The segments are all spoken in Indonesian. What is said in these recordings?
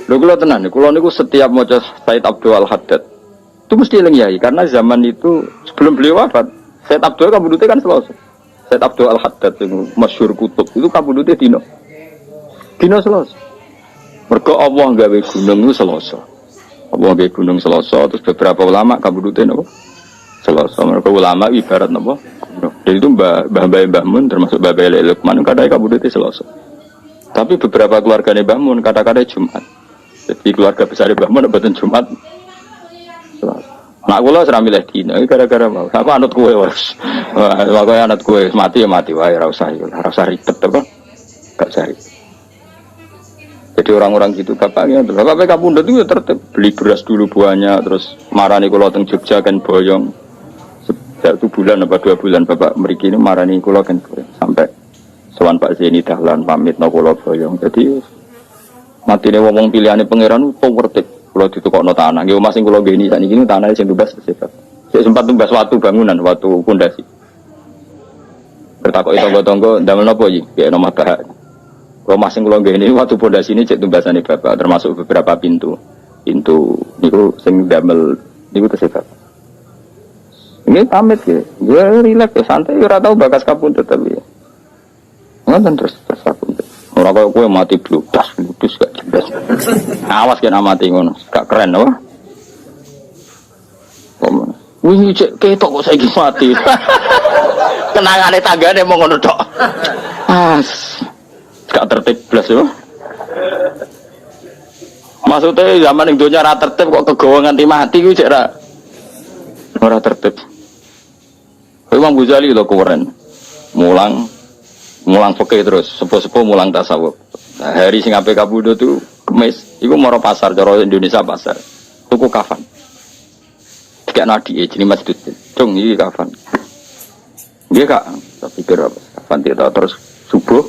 Lho kula tenan, kula niku setiap maca Said Abdul Al-Haddad itu mesti eling yai karena zaman itu sebelum beliau wafat, Said Abdul kabudute kan Selasa. Said Abdul Al-Haddad yang masyhur kutub itu kabudute dino Selasa. Mergo Allah gawe gunung itu Selasa. Allah gawe gunung Selasa terus beberapa ulama kabudute napa? Selasa. Mergo ulama ibarat napa? Jadi itu Mbah Mun termasuk Mbah Lukman kadang kabudute Selasa. Tapi beberapa keluargane Mbah Mun kata-kata Jumat. Jadi keluarga besar Mbah Mun mboten Jumat. Nak kula ora milih dina gara-gara mau. Aku anut kowe wis. Wah, kowe anut kowe mati ya mati wae ora usah ribet apa. Gak cari. Jadi orang-orang gitu bapaknya, bapak kapundhut itu tertib beli beras dulu buahnya terus marani kula teng Jogja kan boyong. Satu bulan apa 2 bulan bapak mriki ini marani kula kan sampai sowan Pak Zeni Dahlan pamit no kula boyong. Jadi matine wong pilihane pangeran itu tertib. Kalau ditukokno tanah, nggih omah sing kula ngeni sakniki niku tanah sing tumbas sifat. Sik sempat tumbas watu bangunan, watu pondasi. Bertakoki tangga-tangga ndamel napa iki? Piye nomah bahak. Omah sing kula ngeni watu pondasi ini cek tumbasane bapak, termasuk beberapa pintu. Pintu niku sing ndamel niku sifat. Ini pamit ya. Ya rileks ya santai ora tau bakas kapundhut tapi. Ngoten terus kapundhut. Ora kaya kowe mati bludas gak jelas. Awas kena mati ngono. Gak keren apa? Wih cek ketok kok saiki mati. Kenangane tanggane mau ngono tok. Gak tertib blas yo. Maksudnya zaman ning donya ra tertib kok kegawa nganti mati kuwi cek ora tertib. Imam Ghazali lho keren. Mulang fikih terus, sepuh-sepuh mulang tasawuf. Nah, hari sing ape kabudut itu Kemis, iku moro pasar cara Indonesia pasar. Tuku kafan. Tiga nadi jenenge Masjid. Cung iki kafan. Nggih Kak, tak pikir apa kafan kita terus subuh.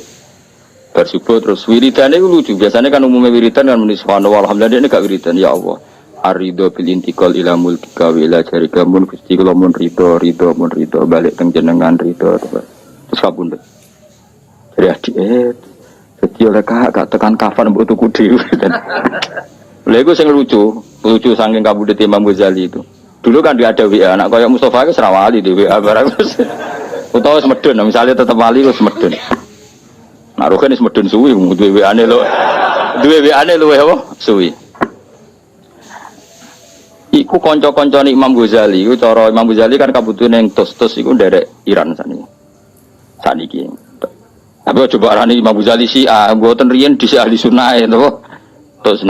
Bar subuh terus wiridane iku lucu. Biasanya kan umumnya wiridan kan muni subhanallah alhamdulillah ini gak wiridan ya Allah. Arido bil intiqal ila mulkika wa ila jarika mun Gusti kula mun ridho balik teng jenengan ridho terus kabundut. Jadi oleh gak tekan kafan mbok tuku dhewe. Lha iku sing lucu saking kabudut Imam Ghazali itu. Dulu kan dia ada WA anak kaya Mustafa itu serawali di WA barang. Utawa semedun misalnya tetep wali wis semedun. Nak roken wis medun suwi duwe WA-ne lho. Duwe WA-ne luwih apa? Suwi. Iku kanca-kancane Imam Ghazali, iku cara Imam Ghazali kan kabudute ning tos-tos iku nderek Iran saniki. Tapi coba arani Imam Ghazali Syiah, mboten riyen dhisik ahli sunnah to. Terus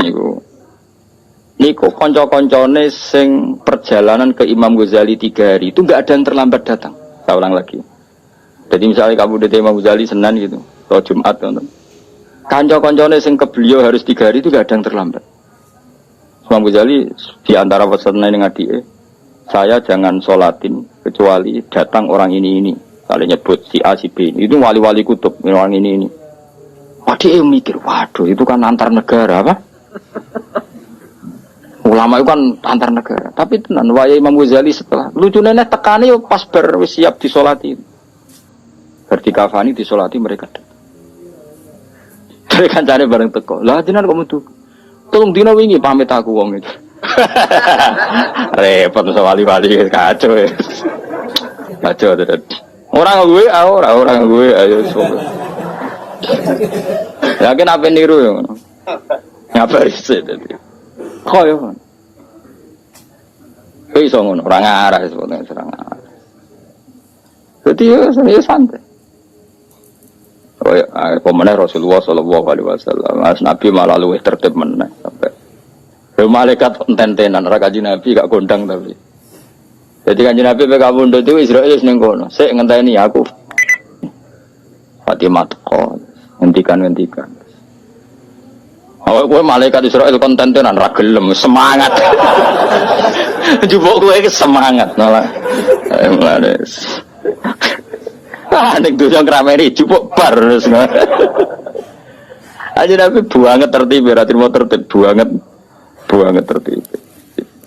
niku kanca-kancane sing perjalanan ke Imam Ghazali 3 hari itu enggak ada yang terlambat datang. Saya ulang lagi. Jadi misalnya kamu di Imam Ghazali Senin gitu, atau Jumat teman. Kanca-kancane sing ke beliau harus 3 hari itu enggak ada yang terlambat. Imam Ghazali di antara pesan ning adike, saya jangan sholatin kecuali datang orang ini. Kalau nyebut si A, si B, itu wali-wali kutub, orang ini. Waduh, mikir, waduh, itu kan antar negara, apa? Ulama itu kan antar negara. Tapi tenan, waya Imam Ghazali setelah, lucu nenek tekani pas siap disolati. Berarti kafani disolati mereka. Dari kancane bareng teko. Lah, jenengan kok metu. Tolong dina wingi pamit aku wong itu. Repot wali-wali kacau ya. Kacau tenan. Orang gue ayo sobat. Yakin apa niru ya? Ngapa riset tadi? Kok ya? Iso ngono, ora ngarah sebetulnya serang arah. Jadi ya santai. Oh ya, pemenang Rasulullah Sallallahu Alaihi Wasallam, Mas Nabi malah luwih tertib meneh sampai. Malaikat enten-tenan, ra kaji Nabi gak gondang tapi. Jadi kanjeng Nabi PK Pundut itu Israel ning kono. Sik ngenteni aku. Fatimah teko. Hentikan. Kowe malaikat Israel konten-tenan ra gelem semangat. Jupuk kowe iki semangat malah. Males. Nek dosa ngrameni jupuk bar. Aja Nabi banget tertib, ra trimo tertib banget tertib.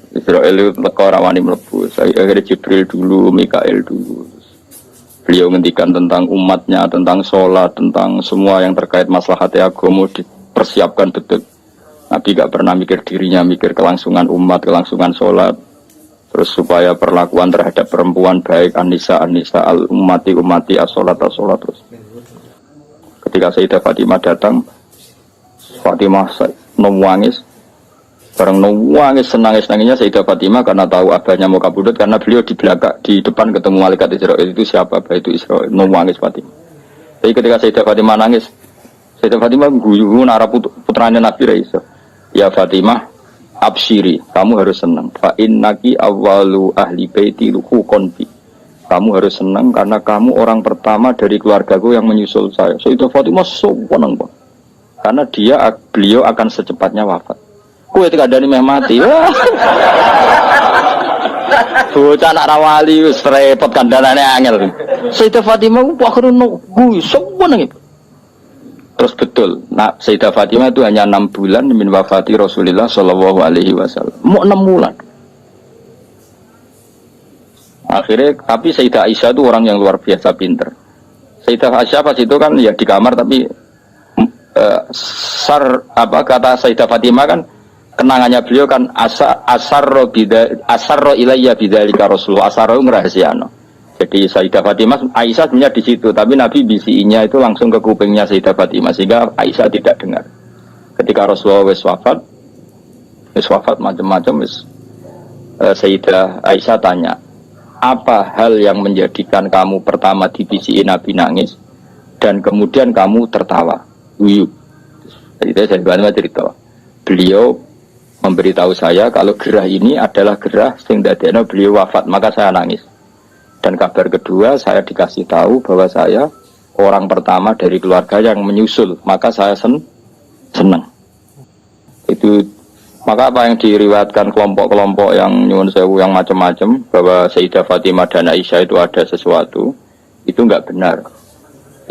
Israel itu teko rawani mlebu. Saya akhirnya Jibril dulu, Mikail dulu. Beliau ngendikan tentang umatnya, tentang sholat, tentang semua yang terkait maslahat agama dipersiapkan betul. Nabi gak pernah mikir dirinya, mikir kelangsungan umat, kelangsungan sholat. Terus supaya perlakuan terhadap perempuan baik, An-Nisa al-ummati as-sholat terus. Ketika Sayyidah Fatimah datang, Fatimah nangis. Bareng nangis senangis-nangisnya Sayyidah Fatimah karena tahu abahnya mau kabudut, karena beliau di belakang, di depan ketemu malaikat Israel. Itu siapa? Abah itu Israel. Nangis Fatimah. Jadi ketika Sayyidah Fatimah nangis, Sayyidah Fatimah guyu nara putranya Nabi Raisa. Ya Fatimah, absyiri, kamu harus senang. Fa innaki awwalu ahli baiti luku konfi. Kamu harus senang karena kamu orang pertama dari keluargaku yang menyusul saya. Sayyidah Fatimah senang Pak. Karena beliau akan secepatnya wafat. Kue tidak ada meh mati. Bocah anak rawali wis repot kandhanane angel. Sayyidah Fatimah ku akhirnya guyu seneng. Terus betul, nah Sayyidah Fatimah itu hanya 6 bulan min wafati Rasulullah Shallallahu Alaihi Wasallam. Mau 6 bulan. Akhirnya, tapi Sayyidah Aisyah itu orang yang luar biasa pinter. Sayyidah Aisyah pas itu kan ya di kamar, tapi kata Sayyidah Fatimah kan kenangannya beliau kan asarro ilayya bidzalika Rasulullah, asarro ngrahasiano. Jadi Sayyidah Fatimah, Aisyah sebenarnya di situ, tapi Nabi bisinya itu langsung ke kupingnya Sayyidah Fatimah sehingga Aisyah tidak dengar. Ketika Rasulullah wis wafat macam-macam Sayyidah Aisyah tanya, apa hal yang menjadikan kamu pertama dibisiin Nabi nangis dan kemudian kamu tertawa? Guyu. Jadi saya cerita, beliau memberitahu saya kalau gerah ini adalah gerah sing dadekno beliau wafat, maka saya nangis. Dan kabar kedua, saya dikasih tahu bahwa saya orang pertama dari keluarga yang menyusul, maka saya senang. Itu maka apa yang diriwayatkan kelompok-kelompok yang nyuwun sewu yang macam-macam bahwa Sayyidah Fatimah dan Aisyah itu ada sesuatu, itu enggak benar.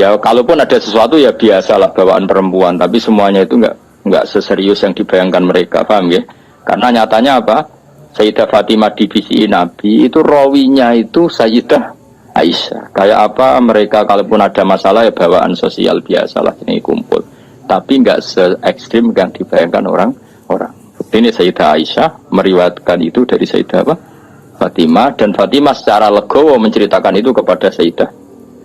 Ya kalaupun ada sesuatu ya biasalah bawaan perempuan, tapi semuanya itu enggak seserius yang dibayangkan mereka, paham ya? Karena nyatanya apa? Sayyidah Fatimah divisi Nabi itu rawinya itu Sayyidah Aisyah. Kayak apa mereka kalaupun ada masalah ya bawaan sosial biasa lah ini kumpul. Tapi enggak se-ekstrim yang dibayangkan orang-orang. Ini Sayyidah Aisyah meriwayatkan itu dari Sayyidah Fatimah, dan Fatimah secara legowo menceritakan itu kepada Sayyidah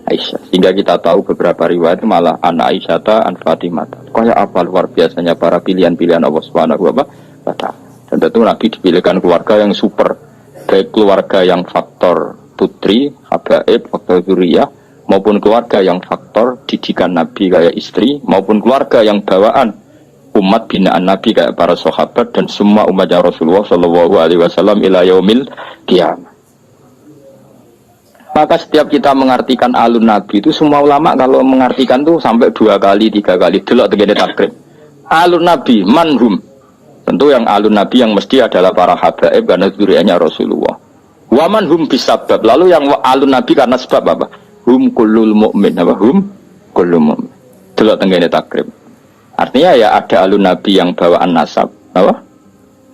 Aisyah. Sehingga kita tahu beberapa riwayat malah an Aisyah an Fatimah. Kayak apa luar biasanya para pilihan-pilihan Allah Subhanahu wa taala. Dan tentu Nabi dipilihkan keluarga yang super, baik keluarga yang faktor putri, habaib, faktor zuriyah, maupun keluarga yang faktor didikan Nabi kayak istri, maupun keluarga yang bawaan umat binaan Nabi kayak para sahabat dan semua umatnya Rasulullah Shallallahu Alaihi Wasallam ila yaumil qiyamah. Maka setiap kita mengartikan alun Nabi itu, semua ulama kalau mengartikan tuh sampai 2 kali, 3 kali, delok tegene takrib. Alun Nabi manhum. Tentu yang alun Nabi yang mesti adalah para habaib karena zuriyahnya Rasulullah. Waman hum bisabab. Lalu yang alun Nabi karena sebab apa? Hum kullul mu'min. Apa? Hum kullul mu'min. Delok tenggene takrib. Artinya ya ada alun Nabi yang bawaan nasab. Apa?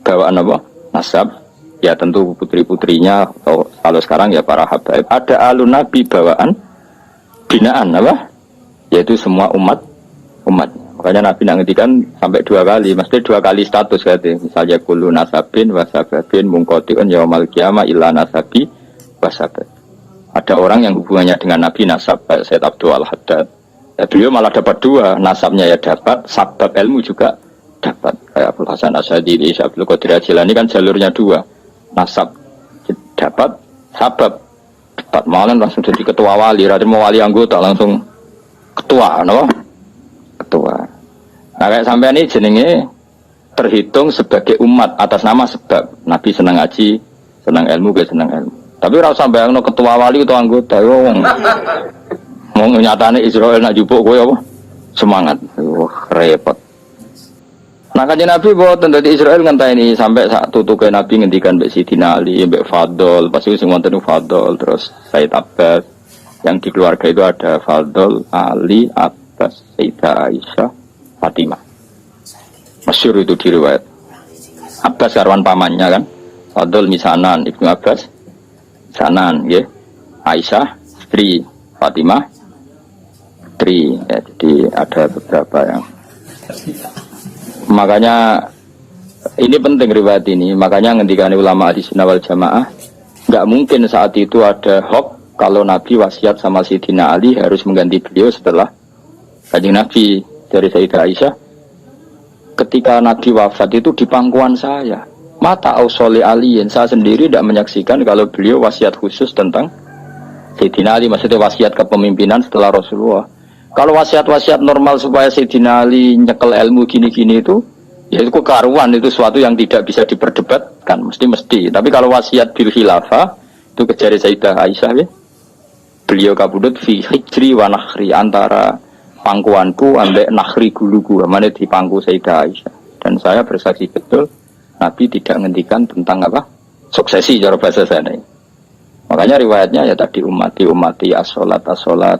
Bawaan apa? Nasab. Ya tentu putri-putrinya, atau kalau sekarang ya para habaib. Ada alun Nabi bawaan binaan. Apa? Yaitu semua umat. Makanya Nabi nangetikan sampai 2 kali, mesti 2 kali status katanya. Misalnya kullu nasabin wasababin mungkotiun yaumal qiyamah illa nasabi wasabab. Ada orang yang hubungannya dengan Nabi nasab, kayak Sayyid Abdul Al-Haddad. Ya, beliau malah dapat 2, nasabnya ya dapat, sabab ilmu juga dapat. Kayak Abdul Hasan Asyadili, Abdul Qadir Jilani kan jalurnya 2, nasab dapat, sabab dapat. Malah langsung jadi ketua wali, radin mau wali anggota langsung ketua, no? Ketua. Nah kayak sampai ini jenenge terhitung sebagai umat atas nama sebab. Nabi senang ngaji, senang ilmu, gak senang ilmu. Tapi ora sampai yang ketua wali atau anggota wong. Wong nyatane Israel nak jupuk kowe apa? Semangat. Wah, repot. Nah kanjeng Nabi boten dadi Israel ngenteni sampai sak tutuke Nabi ngendikan mbek Sidina Ali, mbek Fadl, pasti sing wonten Fadl, terus Said Abbas. Yang di keluarga itu ada Fadl, Ali, Abbas, Sayyidah Aisyah, Fatimah. Masyhur itu diriwayat. Abbas karwan pamannya kan. Fadl misanan, Ibnu Abbas misanan, ya. Aisyah istri, Fatimah istri. Ya, jadi ada beberapa yang Makanya ini penting riwayat ini. Makanya ngendikane ulama di Sunnah wal Jamaah, nggak mungkin saat itu ada hoax kalau Nabi wasiat sama Sayyidina Ali harus mengganti beliau setelah Kanjeng Nabi. Dari Sayyidah Aisyah, ketika Nabi wafat itu di pangkuan saya, mata ausoli aliin, saya sendiri tidak menyaksikan kalau beliau wasiat khusus tentang Sayyidina Ali, maksudnya wasiat kepemimpinan setelah Rasulullah. Kalau wasiat-wasiat normal supaya Sayyidina Ali nyekel ilmu gini-gini itu, ya itu kekaruan, itu suatu yang tidak bisa diperdebatkan, mesti. Tapi kalau wasiat bil khilafah, itu kejari Sayyidah Aisyah ya, beliau kabudut fi hijri wa nakhri, antara pangkuanku ambek nakhri guluku, mana di pangku Sayyidah Aisyah. Dan saya bersaksi betul Nabi tidak ngendikan tentang apa? Suksesi cara bahasa sana. Makanya riwayatnya ya tadi umati as-sholat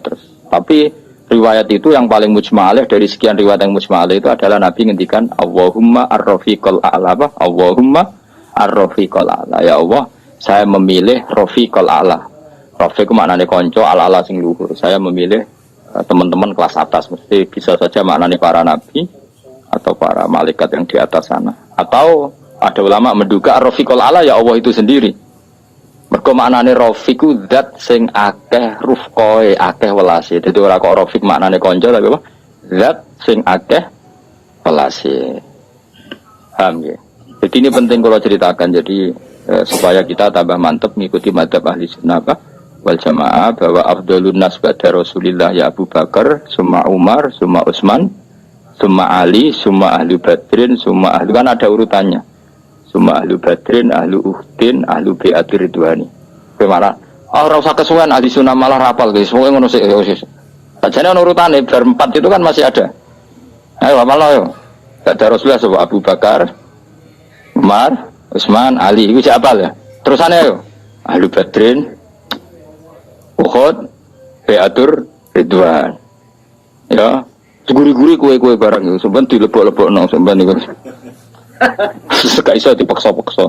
terus. Tapi riwayat itu yang paling mujma'alih dari sekian riwayat yang mujma'alih itu adalah Nabi ngendikan Allahumma ar-rafiqal a'la, Allahumma ar-rafiqal a'la. Ya Allah, saya memilih rafiqal a'la. Rafiq maknanya konco, al-a'la sing luhur. Saya memilih teman-teman kelas atas, mesti bisa saja maknanya para nabi atau para malaikat yang di atas sana, atau ada ulama menduga ar-rafiqul a'la ya Allah itu sendiri. Mergo maknane rafiqu zat sing akeh rufqoe, akeh welase. Dadi ora kok rafiq maknane kanca tapi apa? Zat sing akeh welase. Paham ya? Jadi ini penting kalau ceritakan, jadi supaya kita tambah mantep mengikuti madzhab ahli sunnah wal jamaah, bahwa afdhalun nas ba'da Rasulillah ya Abu Bakar, summa Umar, summa Utsman, summa Ali, summa ahlu Badrin, summa ahlu, kan ada urutannya. Summa ahlu Badrin, ahlu Uhdin, ahlu Bi'atir Ridwani. Bagaimana? Ora usah kesuwen ahli sunnah malah rapal guys. Semoga ngono sik. Sajane ono urutane bar 4 itu kan masih ada. Ayo hafal ayo. Ba'da Rasulullah sapa Abu Bakar, Umar, Utsman, Ali. Iku siapa ya? Terusane ayo. Ahlu Badrin, Uhud, Beatur, Ridwan. Ya, seguri-guri kue-kue barang itu, sebenarnya dilebok-lebok nong, sebenarnya itu. Gak iso dipaksa-paksa.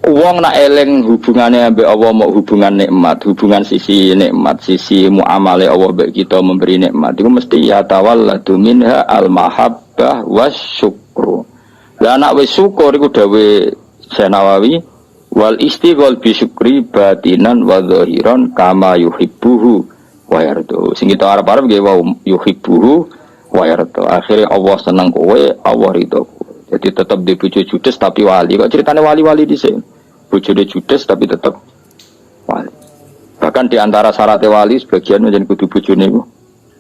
Uang nak eleng hubungannya ambek Allah, mau hubungan nikmat, hubungan sisi nikmat, sisi muamalah Allah ambek kita memberi nikmat. Itu mesti ya tawalladu minha al-mahabbah wasyukru. Lah anak wis syukur iku dawe Nawawi, wal istighol bisyukri batinan wa zahiran kama yuhibbuhu wa yardu. Sing kita arep-arep nggih wa yuhibbuhu wa yardu. Akhire Allah seneng kowe, Allah ridho kowe. Jadi tetap di bojo judes tapi wali. Kok ceritane wali-wali dhisik. Bojone judes tapi tetap wali. Bahkan di antara syarat wali sebagian menjadi kudu bojone iku.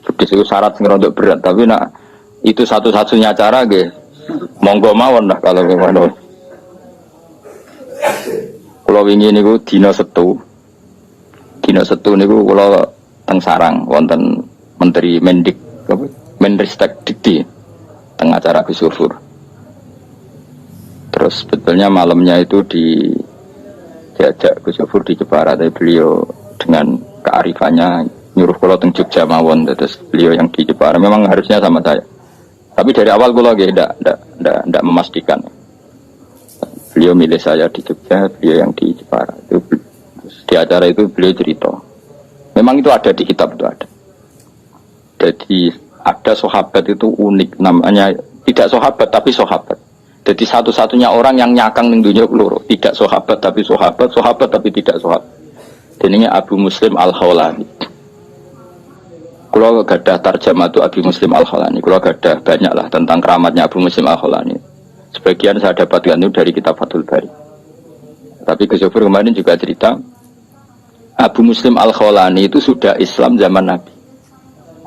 Judes itu syarat sing rada berat, tapi nak itu satu-satunya cara nggih. Monggo mawon lah kalau ngono. Kalau wingi niku dina Setu niku kula teng sarang wonten Menteri Mendik Menristek Dikti teng acara Gus Yufur. Terus sebetulnya malamnya itu diajak Gus Yufur di Jepara, tapi beliau dengan kearifannya nyuruh kula teng Jogja mawon, terus beliau yang di Jepara memang harusnya sama saya. Tapi dari awal kula nggih ndak memastikan. Beliau milih saya di Jogja, beliau yang di Jepara. Itu di acara itu beliau cerita. Memang itu ada di kitab, itu ada. Jadi ada sahabat itu unik, namanya tidak sahabat tapi sahabat. Jadi satu-satunya orang yang nyakang ning dunia keloro, tidak sahabat tapi sahabat, sahabat tapi tidak sahabat. Jenenge Abu Muslim Al-Khawlani. Kalau gadah tarjamah itu Abu Muslim Al-Khawlani, kalau gadah banyak lah tentang keramatnya Abu Muslim Al-Khawlani. Sebagian saya dapatkan itu dari kitab Fathul Bari. Tapi Gus Yufur kemarin juga cerita Abu Muslim Al-Khawlani itu sudah Islam zaman Nabi,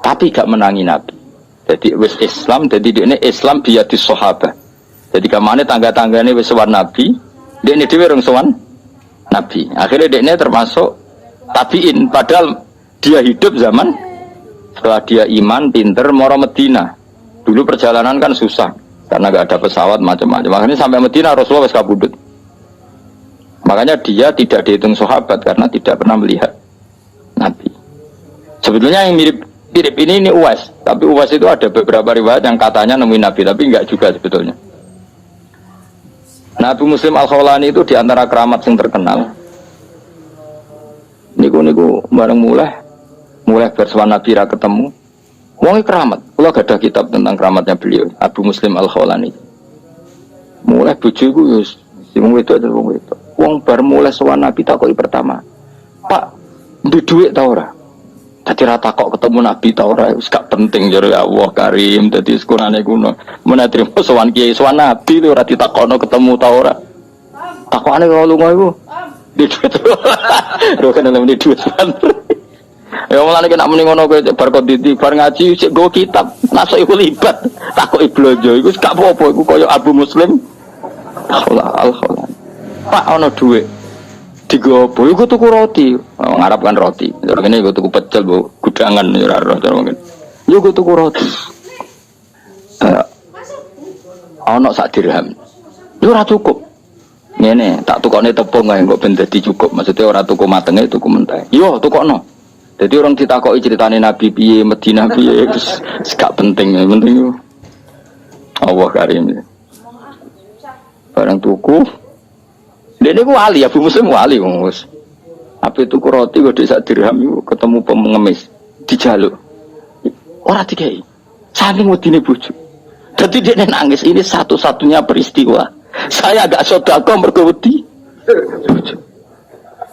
tapi gak menangi Nabi. Jadi wis Islam, jadi dia ini Islam biadis sahabat. Jadi kemana tangga-tangganya wis sowan Nabi, dia ini dhewe rong sowan Nabi. Akhirnya dia ini termasuk tabiin, padahal dia hidup zaman setelah dia iman, pinter, moro Medina. Dulu perjalanan kan susah karena gak ada pesawat macam-macam. Makanya sampai Medina Rasulullah wis kabudut. Makanya dia tidak dihitung sahabat karena tidak pernah melihat Nabi. Sebetulnya yang mirip ini Uwais, tapi Uwais itu ada beberapa riwayat yang katanya nemuin Nabi, tapi enggak juga sebetulnya. Nabi Muslim Al-Khawlani itu diantara keramat yang terkenal. Niku bareng mulai bersuara Nabi ra ketemu. Wong keramat. Kalau gak ada kitab tentang keramatnya beliau, Abu Muslim Al-Khawlani. Mulai bojoku yo wong wedok dan wong wedok. Wong bar mulai sowan Nabi takoki pertama. Pak, duwe dhuwit ta ora? Dadi ra takok ketemu Nabi ta ora wis gak penting jare Allah Karim dadi sekurane kuno. Menatri sowan kiai sowan Nabi ora ditakokno ketemu ta ora. Takokane kok lunga iku. Di dhuwit. Ro kan nang dhuwit. Ya mulane nek muni ngono kowe bar kok bar ngaji sik nggo kitab, nasuk iku libat. Takoki blonjo iku gak apa-apa iku kaya Abu Muslim Al-Khawlani. Pak ana dhuwit. Digopo iku tuku roti, ngarep kan roti. Terus ngene iku tuku pecel, Bu, gudangan ora roh terus mungkin. Yo iku tuku roti. Ana sak dirham. Yo ora cukup. Ngene, tak tukokne tepung ae kok ben dadi cukup. Maksudnya ora tuku matenge, tuku mentah. Yo tukokno. Jadi orang ditakoki ceritane Nabi piye, Madinah piye, wis gak penting, penting yo. Allah Karim. Barang tuku. Dene ku wali, Abu Muslim wali wong wis. Ape tuku roti kok sak dirham iku ketemu pengemis dijaluk. Ora dikai. Saking wedine bojo. Dadi dekne nangis, ini satu-satunya peristiwa. Saya agak sedekah mergo wedi.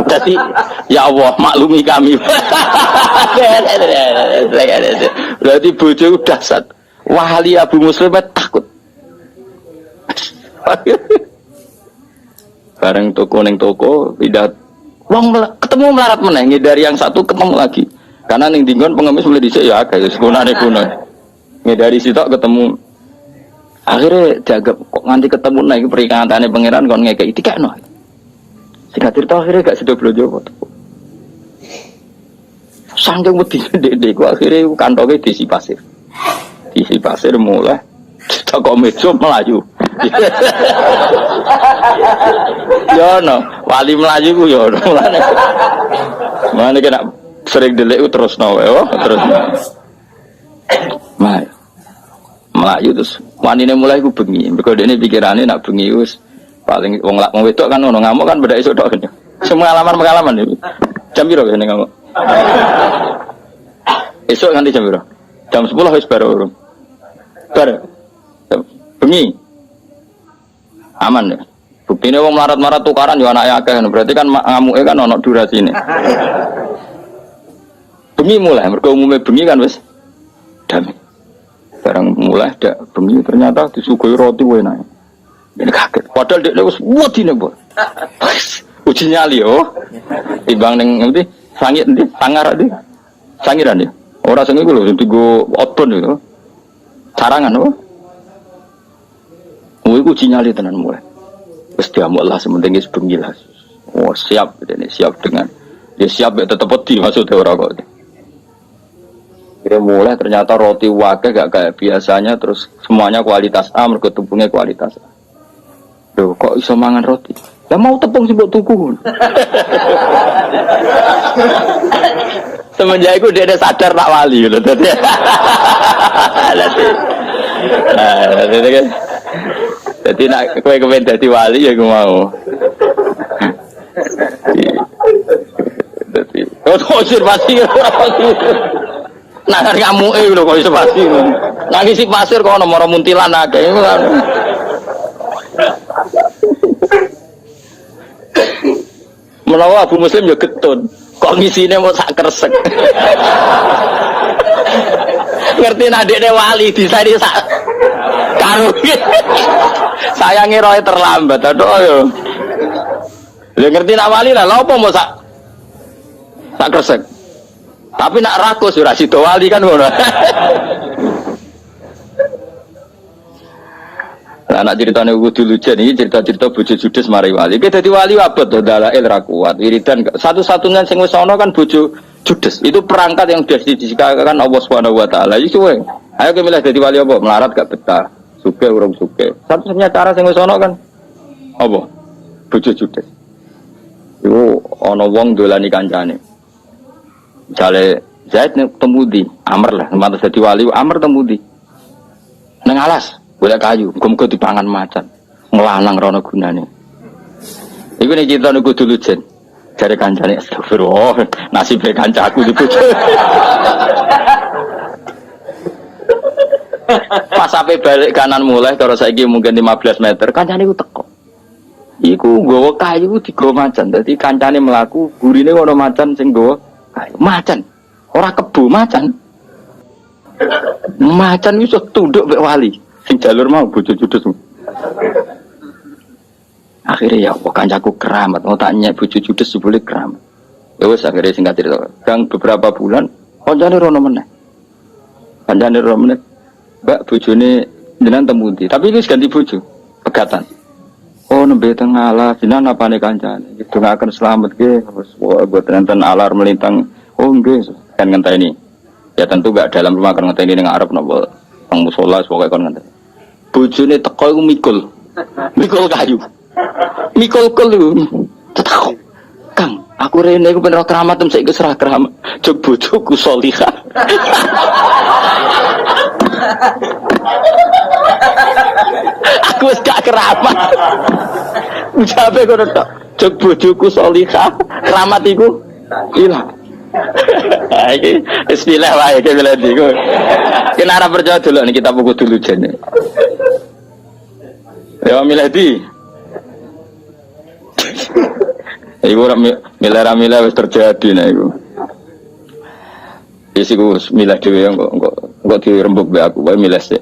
Jadi ya Allah maklumi kami. Berarti bojo udah sat. Wali Abu Muslim takut. Bareng toko neng toko pindah. Wong ketemu melarat meneh dari yang satu ketemu lagi. Karena ning dinggon pengemis mulai dhisik ya akeh sekunane kuno. Dari situ ketemu. Akhirnya jaga kok nganti ketemu naik peringatane pangeran kon ngekeki dikekno. Singkat cerita akhirnya gak sedo blojo. Sangking wedi ndek akhirnya kantonge diisi pasir. Diisi pasir mulai toko meja melayu. Yo no, wali melayu ku yo no. Mana kena sering delik terus no, terus. Melayu terus wanine mulai ku bengi. Mergo dene pikirane nak bengi wis paling wong wedok kan ngono ngamuk kan beda esuk tok. Semua pengalaman iki. Jam piro kene ngamuk? Esuk nganti jam piro? Jam 10 wis baru. Bengi. Aman ya. Buktine wong marat-marat tukaran yo anake akeh. Berarti kan ngamuke kan ono durasine. Bengi mulai mergo umume bengi kan wis damai. Barang mulai dak bengi ternyata disuguhi roti enak. Ini kaget. Padahal dia wis wedine, Bu. Uji nyali yo. Timbang ning ngendi? Sangit ndi? Sangar ndi? Sangiran ya. Ora sing iku lho digo outbound itu. Carangan apa? Iku uji nyali tenan mulai. Wis diamuk lah sementing wis bengi lah. Oh, siap ini siap dengan dia siap ya tetep wedi maksudnya ora kok. Kira mulai ternyata roti wakil gak kayak biasanya terus semuanya kualitas A mergo tepungnya kualitas A. Loh kok iso mangan roti? Ya mau tepung sih buat tuku. Semenjak itu dia sadar tak wali gitu. Jadi nak kowe kepen dadi wali ya gue mau. Jadi konservasi nah kan kamu lho kok iso pasti. Nangis si pasir kok ono moro muntilan akeh iku kan. Menawa Abu Muslim ya getun, kok ngisine mau sak kresek. Ngerti nek dekne wali disani sak karo. Sayange roe terlambat aduh yo. Lha ngerti nek wali lah lha opo mau sak kresek. Tapi nak rakus ora sida wali kan ngono. Lah nak ceritane kudu lujen iki cerita-cerita bojo judes mari wali. Iki dadi wali abot to dalail ra kuat. Wiridan satu-satunya sing wis ana kan bojo judes. Itu perangkat yang sudah didisikakan Allah Subhanahu wa taala. Iki suwe. Ayo ke milih dadi wali apa? Melarat gak betah. Sugih urung sugih. Satu-satunya cara sing wis ana kan apa? Bojo judes. Iku ana wong dolani kancane. Misale Zaid nek temudi, Amr lah, mantu dadi wali, Amr temudi. Nang alas, golek kayu, muga-muga dipangan macan. Nglanang rono gunane. Iku nek kita niku kudu lujen. Jare kancane astagfirullah, nasibe kancaku dibojo. Pas sampai balik kanan mulai kalau saiki mungkin 15 meter kancane iku teko. Iku nggawa kayu digo macan. Dadi kancane mlaku, gurine ono macan sing nggawa kayu. Macan. Ora kebo macan. Macan iso tunduk mek wali. Sing jalur mau bojo judes. Akhirnya ya Allah kancaku keramat. Mau tanya bojo judes boleh keramat. Ya wis akhirnya singkat cerita. Gang beberapa bulan kancane rono meneh. Kancane rono meneh. Mbak bojone jenengan temu ndi? Tapi iki ganti bojo. Pegatan. Oh nembe teng Allah jenengan apane kancane? Dongaken selamat nggih. Buat nenten alar melintang. Oh nggih kan ngenteni. Ya tentu gak dalam rumah kan ngenteni ning arep napa teng musala pokoke kon ngenteni. Bojone teko iku mikul. Mikul kayu. Mikul kelu. Tetak. Kang, aku rene iku ben keramat tem saiki serah keramat. Jog bojoku salihah. Aku wis gak keramat. Ucape kono tok. Jog bojoku salihah, keramat iku ilang. Iki istilah wae iki miladi iku. Kenara percaya dulu nih kita buku dulu jene. Ya miladi. Iku ora milah wis terjadi nah iku. Wis iku milah dhewe kok dirembuk be aku wae milah sik.